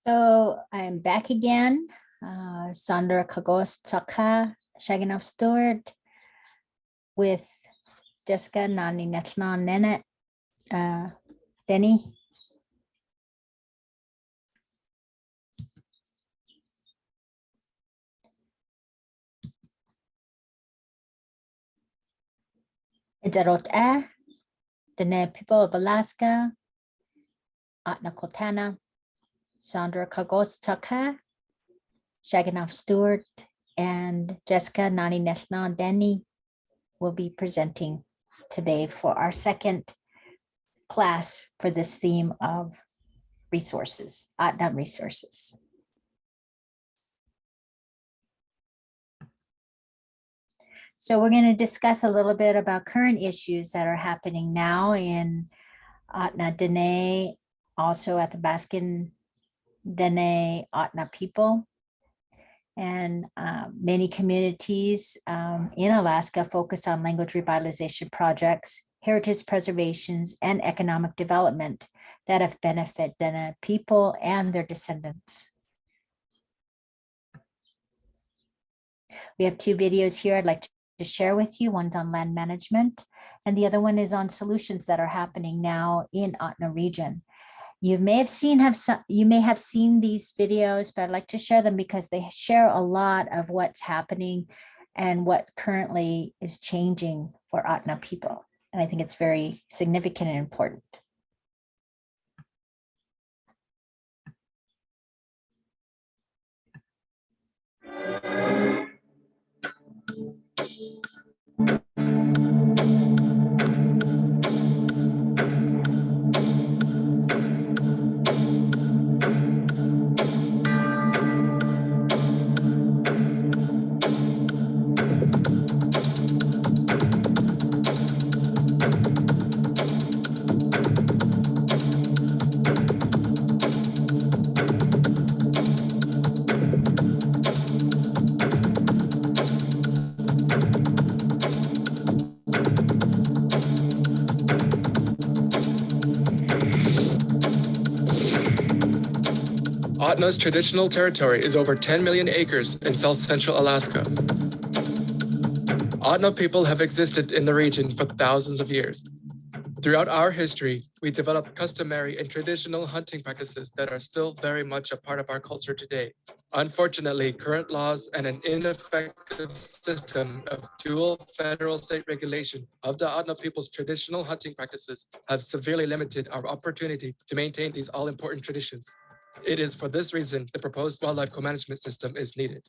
So I'm back again. Sandra Kagos-Tsaka, Shaginoff-Stuart with Jessica Nani Ahtna Dene. Ahtna Dene, people of Alaska, Ahtna Sandra Kagos-Tsaka, Shaginoff-Stuart, and Jessica Nani Ahtna Dene will be presenting today for our second class for this theme of resources, Ahtna resources. So we're going to discuss a little bit about current issues that are happening now in Ahtna Dene, also Athabaskan Dene Ahtna people. And many communities in Alaska focus on language revitalization projects, heritage preservations, and economic development that have benefited Dene people and their descendants. We have two videos here I'd like to share with you. One's on land management, and the other one is on solutions that are happening now in Ahtna region. You may have seen these videos, but I'd like to share them because they share a lot of what's happening and what currently is changing for Ahtna people. And I think it's very significant and important. Ahtna's traditional territory is over 10 million acres in south-central Alaska. Ahtna people have existed in the region for thousands of years. Throughout our history, we developed customary and traditional hunting practices that are still very much a part of our culture today. Unfortunately, current laws and an ineffective system of dual federal state regulation of the Ahtna people's traditional hunting practices have severely limited our opportunity to maintain these all-important traditions. It is for this reason the proposed wildlife co-management system is needed.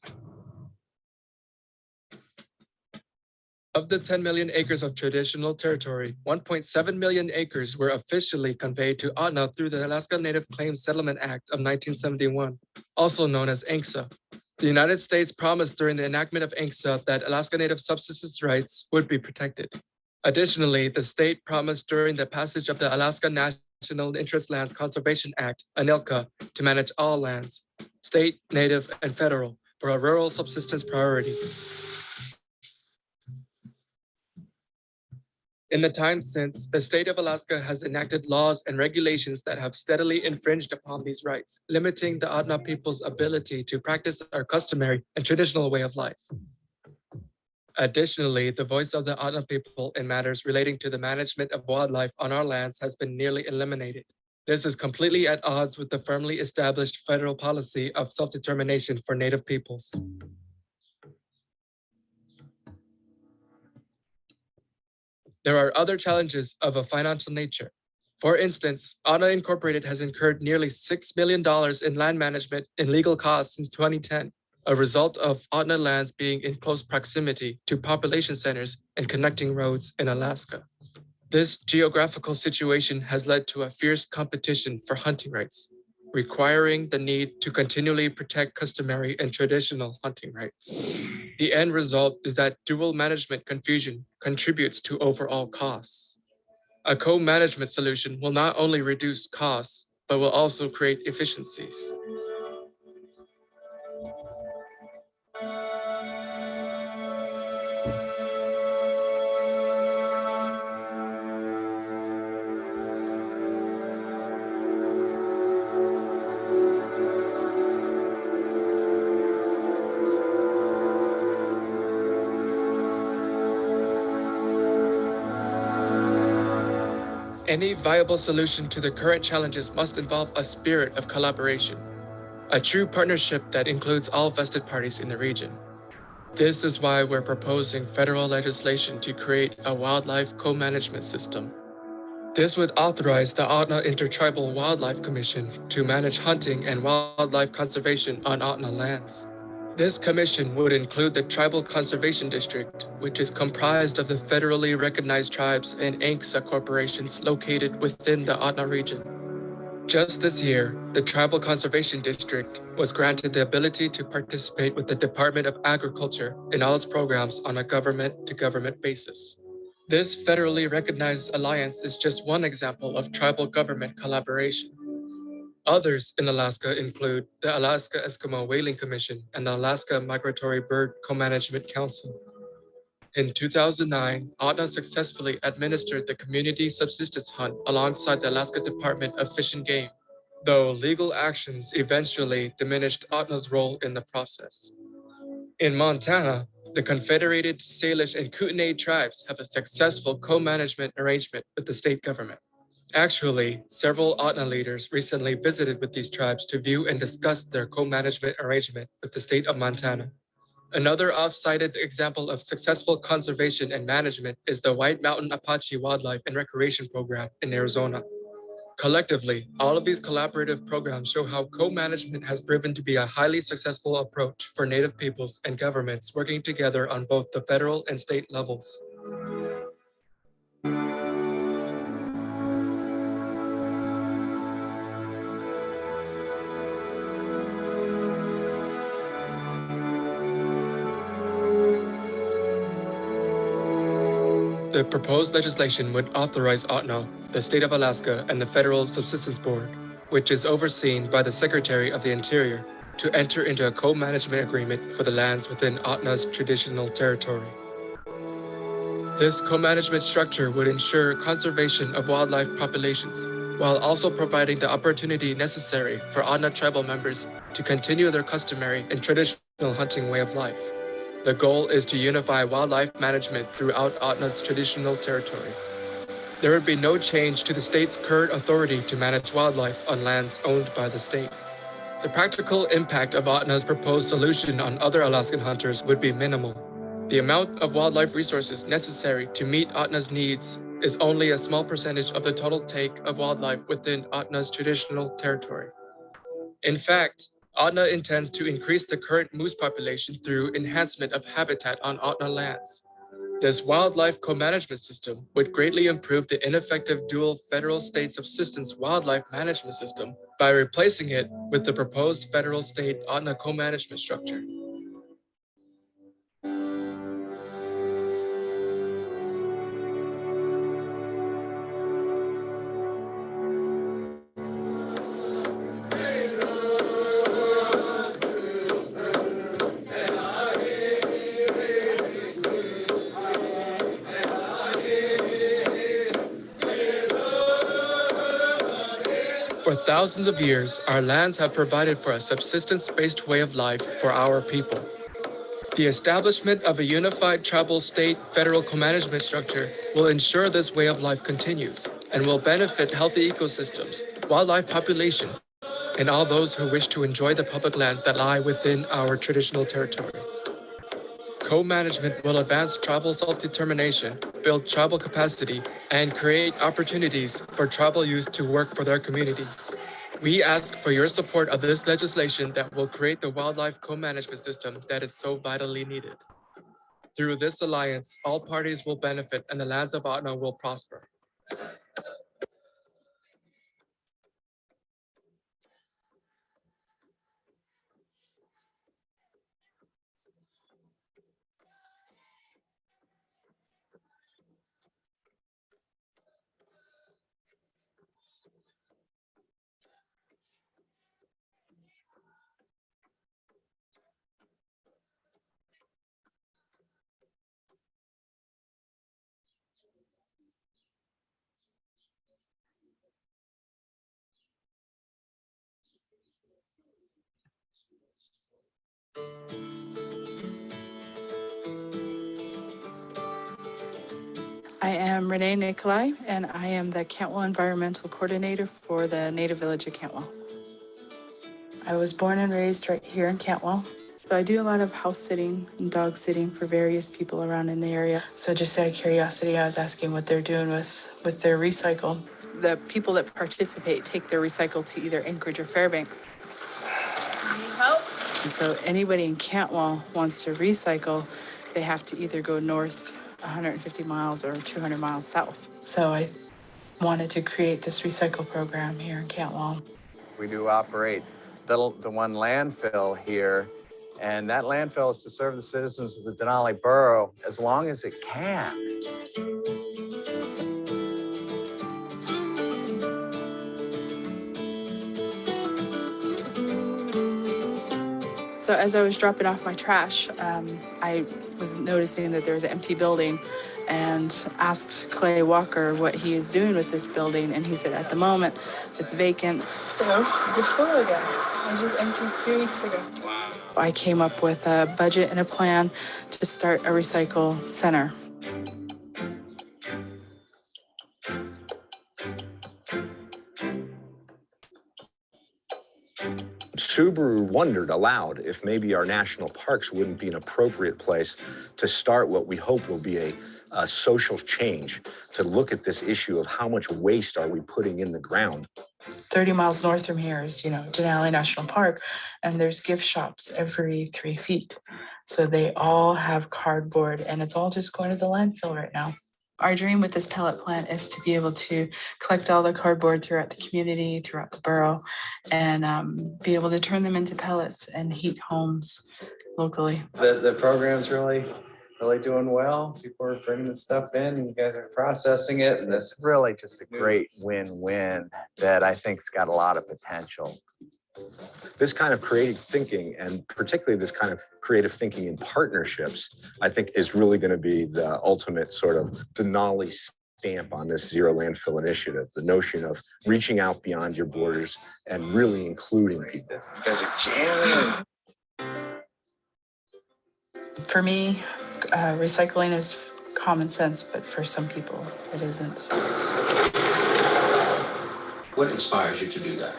Of the 10 million acres of traditional territory, 1.7 million acres were officially conveyed to Ahtna through the Alaska Native Claims Settlement Act of 1971, also known as ANCSA. The United States promised during the enactment of ANCSA that Alaska Native subsistence rights would be protected. Additionally, the state promised during the passage of the Alaska National Interest Lands Conservation Act, ANILCA, to manage all lands, state, native, and federal, for a rural subsistence priority. In the time since, the state of Alaska has enacted laws and regulations that have steadily infringed upon these rights, limiting the Ahtna people's ability to practice our customary and traditional way of life. Additionally, the voice of the Ahtna people in matters relating to the management of wildlife on our lands has been nearly eliminated. This is completely at odds with the firmly established federal policy of self-determination for Native peoples. There are other challenges of a financial nature. For instance, Ahtna Incorporated has incurred nearly $6 million in land management and legal costs since 2010, a result of Ahtna lands being in close proximity to population centers and connecting roads in Alaska. This geographical situation has led to a fierce competition for hunting rights, requiring the need to continually protect customary and traditional hunting rights. The end result is that dual management confusion contributes to overall costs. A co-management solution will not only reduce costs, but will also create efficiencies. Any viable solution to the current challenges must involve a spirit of collaboration, a true partnership that includes all vested parties in the region. This is why we're proposing federal legislation to create a wildlife co-management system. This would authorize the Ahtna Intertribal Wildlife Commission to manage hunting and wildlife conservation on Ahtna lands. This commission would include the Tribal Conservation District, which is comprised of the federally recognized tribes and ANCSA corporations located within the Ahtna region. Just this year, the Tribal Conservation District was granted the ability to participate with the Department of Agriculture in all its programs on a government-to-government basis. This federally recognized alliance is just one example of tribal government collaboration. Others in Alaska include the Alaska Eskimo Whaling Commission and the Alaska Migratory Bird Co-Management Council. In 2009, Ahtna successfully administered the community subsistence hunt alongside the Alaska Department of Fish and Game, though legal actions eventually diminished Ahtna's role in the process. In Montana, the Confederated Salish and Kootenai tribes have a successful co-management arrangement with the state government. Actually, several Ahtna leaders recently visited with these tribes to view and discuss their co-management arrangement with the state of Montana. Another off-cited example of successful conservation and management is the White Mountain Apache Wildlife and Recreation Program in Arizona. Collectively, all of these collaborative programs show how co-management has proven to be a highly successful approach for Native peoples and governments working together on both the federal and state levels. The proposed legislation would authorize Ahtna, the state of Alaska, and the Federal Subsistence Board, which is overseen by the Secretary of the Interior, to enter into a co-management agreement for the lands within Ahtna's traditional territory. This co-management structure would ensure conservation of wildlife populations, while also providing the opportunity necessary for Ahtna tribal members to continue their customary and traditional hunting way of life. The goal is to unify wildlife management throughout Ahtna's traditional territory. There would be no change to the state's current authority to manage wildlife on lands owned by the state. The practical impact of Ahtna's proposed solution on other Alaskan hunters would be minimal. The amount of wildlife resources necessary to meet Ahtna's needs is only a small percentage of the total take of wildlife within Ahtna's traditional territory. In fact, Ahtna intends to increase the current moose population through enhancement of habitat on Ahtna lands. This wildlife co-management system would greatly improve the ineffective dual federal-state subsistence wildlife management system by replacing it with the proposed federal-state Ahtna co-management structure. For thousands of years, our lands have provided for a subsistence-based way of life for our people. The establishment of a unified tribal state federal co-management structure will ensure this way of life continues and will benefit healthy ecosystems, wildlife population, and all those who wish to enjoy the public lands that lie within our traditional territory. Co-management will advance tribal self-determination, build tribal capacity, and create opportunities for tribal youth to work for their communities. We ask for your support of this legislation that will create the wildlife co-management system that is so vitally needed. Through this alliance, all parties will benefit and the lands of Ahtna will prosper. I am Renee Nikolai, and I am the Cantwell Environmental Coordinator for the Native Village of Cantwell. I was born and raised right here in Cantwell. So I do a lot of house sitting and dog sitting for various people around in the area. So just out of curiosity, I was asking what they're doing with their recycle. The people that participate take their recycle to either Anchorage or Fairbanks. Need help? And so anybody in Cantwell wants to recycle, they have to either go north 150 miles or 200 miles south. So I wanted to create this recycle program here in Cantwell. We do operate the one landfill here, and that landfill is to serve the citizens of the Denali Borough as long as it can. So as I was dropping off my trash, I was noticing that there was an empty building and asked Clay Walker what he is doing with this building. And he said, at the moment, it's vacant. So it's full again. I just emptied 3 weeks ago. Wow. I came up with a budget and a plan to start a recycle center. Subaru wondered aloud if maybe our national parks wouldn't be an appropriate place to start what we hope will be a social change, to look at this issue of how much waste are we putting in the ground. 30 miles north from here is, Denali National Park, and there's gift shops every 3 feet. So they all have cardboard, and it's all just going to the landfill right now. Our dream with this pellet plant is to be able to collect all the cardboard throughout the community, throughout the borough, and be able to turn them into pellets and heat homes locally. The program's really doing well. People are bringing the stuff in, and you guys are processing it, and it's really just a great win-win that I think's got a lot of potential. This kind of creative thinking, and particularly this kind of creative thinking in partnerships, I think is really going to be the ultimate sort of Denali stamp on this zero landfill initiative. The notion of reaching out beyond your borders and really including people. You guys are jamming. For me, recycling is common sense, but for some people, it isn't. What inspires you to do that?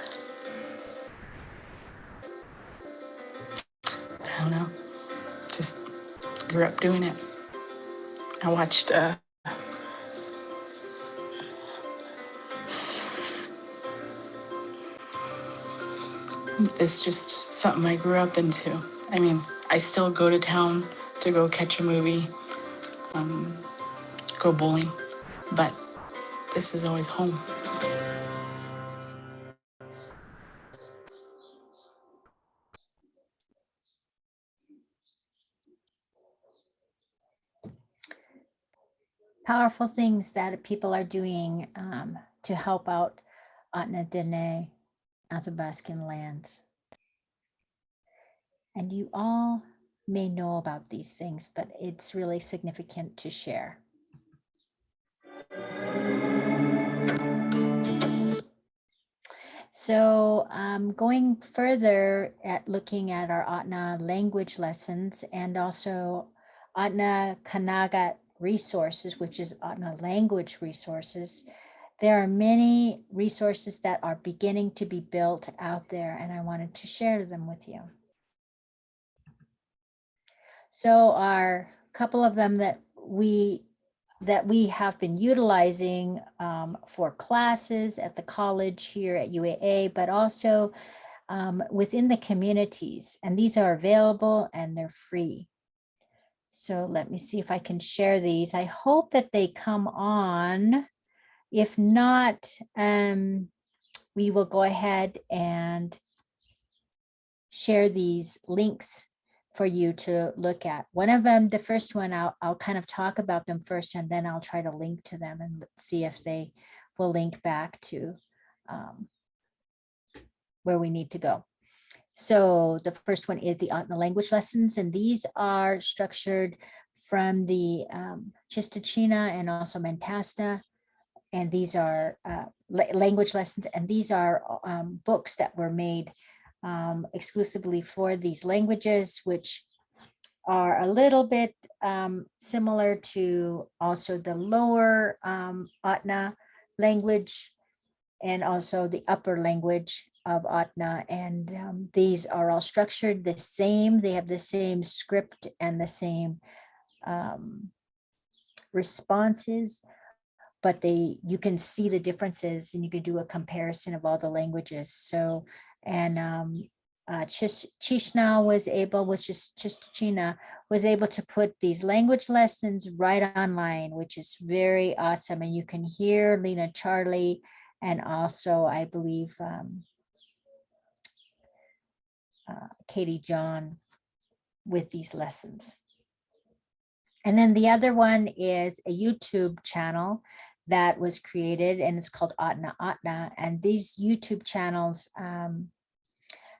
I don't know. Just grew up doing it. I watched it's just something I grew up into. I mean, I still go to town to go catch a movie, go bowling, but this is always home. Powerful things that people are doing to help out Ahtna Dene, Athabaskan lands. And you all may know about these things, but it's really significant to share. So going further at looking at our Ahtna language lessons and also Ahtna Kanagat resources, which is Ahtna language resources, there are many resources that are beginning to be built out there, and I wanted to share them with you. So are a couple of them that we have been utilizing for classes at the college here at UAA, but also within the communities. And these are available and they're free. So let me see if I can share these. I hope that they come on. If not, we will go ahead and share these links for you to look at. One of them, the first one, I'll kind of talk about them first, and then I'll try to link to them and see if they will link back to where we need to go. So the first one is the Ahtna language lessons, and these are structured from the Chistachina and also Mentasta, and these are language lessons, and these are books that were made exclusively for these languages, which are a little bit similar to also the lower Ahtna language and also the upper language of Ahtna. And these are all structured the same. They have the same script and the same responses, but you can see the differences and you can do a comparison of all the languages. So, and Chishna was able, which is Chishtina, was able to put these language lessons right online, which is very awesome. And you can hear Lena Charlie and also, I believe, Katie John with these lessons. And then the other one is a YouTube channel that was created, and it's called Ahtna. And these YouTube channels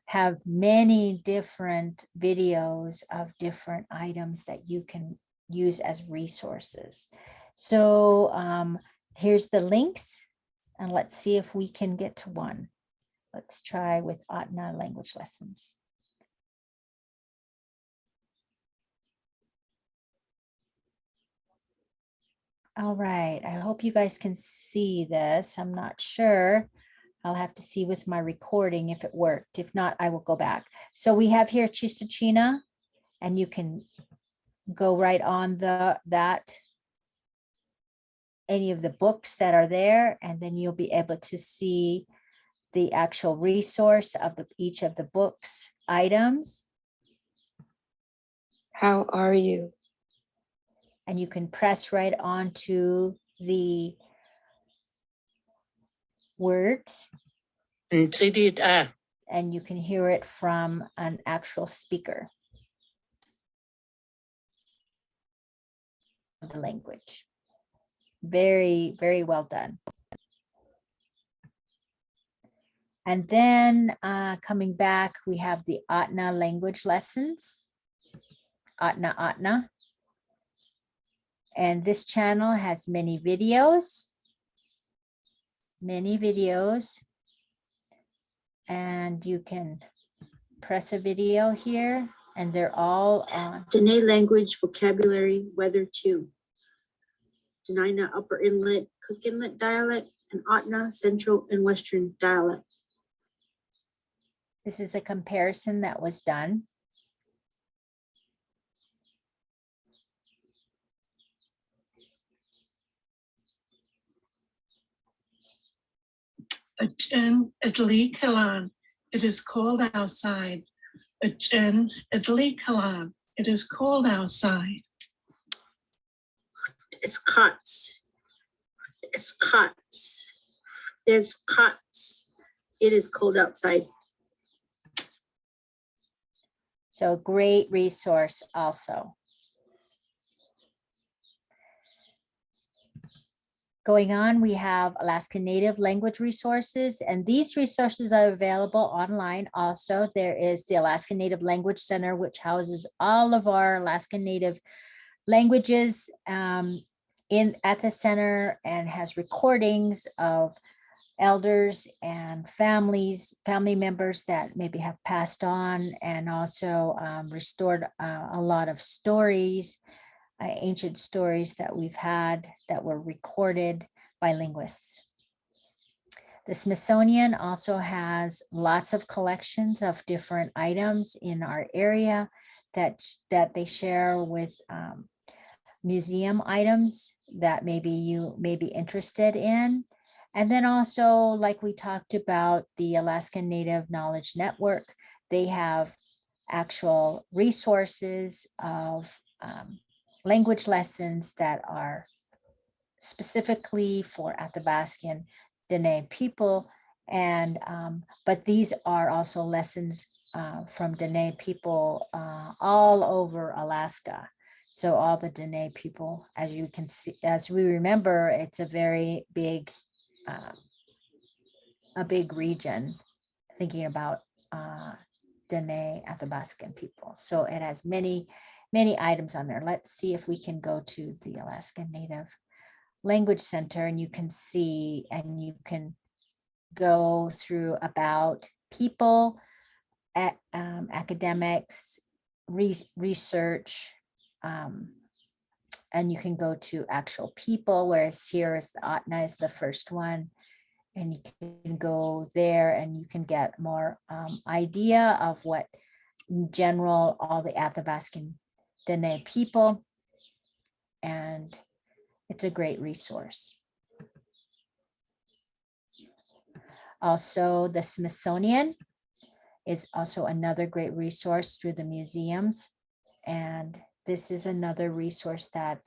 have many different videos of different items that you can use as resources. So here's the links, and let's see if we can get to one. Let's try with Ahtna language lessons. All right, I hope you guys can see this. I'm not sure. I'll have to see with my recording if it worked. If not, I will go back. So we have here Chisachina, and you can go right on any of the books that are there, and then you'll be able to see the actual resource of each of the books items. How are you? And you can press right onto the words. And you can hear it from an actual speaker of the language. Very, very well done. And then coming back, we have the Ahtna language lessons. Ahtna. And this channel has many videos. And you can press a video here, and they're all on. Dene language, vocabulary, weather 2. Denina Upper Inlet, Cook Inlet dialect, and Ahtna Central and Western dialect. This is a comparison that was done. Achin Idli Kalan, it is cold outside. Achin Idli Kalan, it is cold outside. It's cots. It's cots. There's cots. It is cold outside. So great resource also. Going on, we have Alaska Native language resources, and these resources are available online. Also, there is the Alaska Native Language Center, which houses all of our Alaska Native languages at the center, and has recordings of elders and family members that maybe have passed on, and also restored a lot of stories, ancient stories that we've had that were recorded by linguists. The Smithsonian also has lots of collections of different items in our area that they share with museum items that maybe you may be interested in. And then also, like we talked about, the Alaska Native Knowledge Network, they have actual resources of language lessons that are specifically for Athabaskan Dene people. And but these are also lessons from Dene people all over Alaska. So all the Dene people, as you can see, as we remember, it's a very big region, thinking about Dene Athabaskan people. So it has many items on there. Let's see if we can go to the Alaska Native Language Center, and you can see, and you can go through about people, academics, research, and you can go to actual people, whereas here is the Ahtna is the first one. And you can go there and you can get more idea of what in general all the Athabaskan Dene people, and it's a great resource. Also, the Smithsonian is also another great resource through the museums, and this is another resource that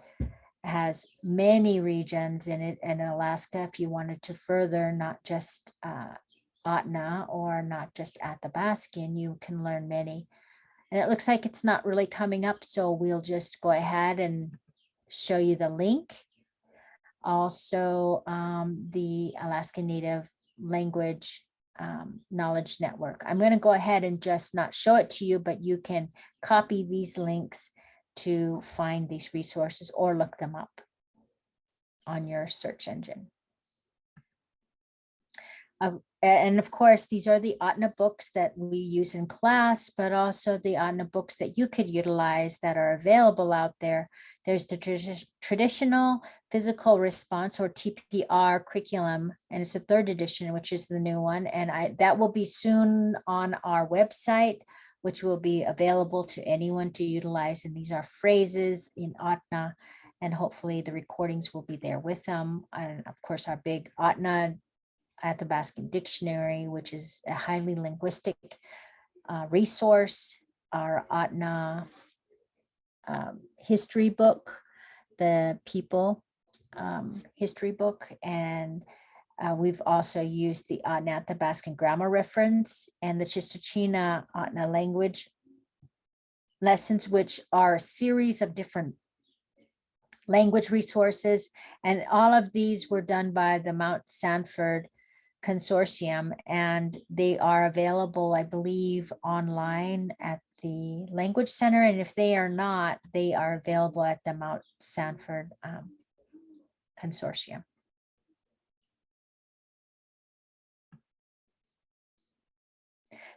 has many regions in it. And in Alaska, if you wanted to further, not just Ahtna or not just Athabaskan, you can learn many. And it looks like it's not really coming up, so we'll just go ahead and show you the link. Also, the Alaska Native Language Knowledge Network. I'm going to go ahead and just not show it to you, but you can copy these links to find these resources or look them up on your search engine. And of course, these are the Ahtna books that we use in class, but also the Ahtna books that you could utilize that are available out there. There's the traditional physical response, or TPR curriculum, and it's the 3rd edition, which is the new one. And that will be soon on our website, which will be available to anyone to utilize. And these are phrases in Ahtna, and hopefully the recordings will be there with them. And of course, our big Ahtna Athabaskan Dictionary, which is a highly linguistic resource, our Ahtna history book, the people history book, and we've also used the Ahtna Athabaskan grammar reference and the Chistachina Ahtna language lessons, which are a series of different language resources. And all of these were done by the Mount Sanford Consortium, and they are available, I believe, online at the Language Center. And if they are not, they are available at the Mount Sanford Consortium.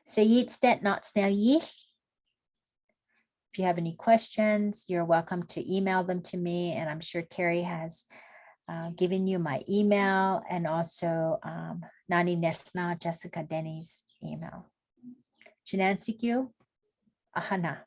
Sayit stet not snel yich. If you have any questions, you're welcome to email them to me, and I'm sure Carrie has given you my email, and also Nani Nesna, Jessica Denny's email. Chinansikyu, Ahana.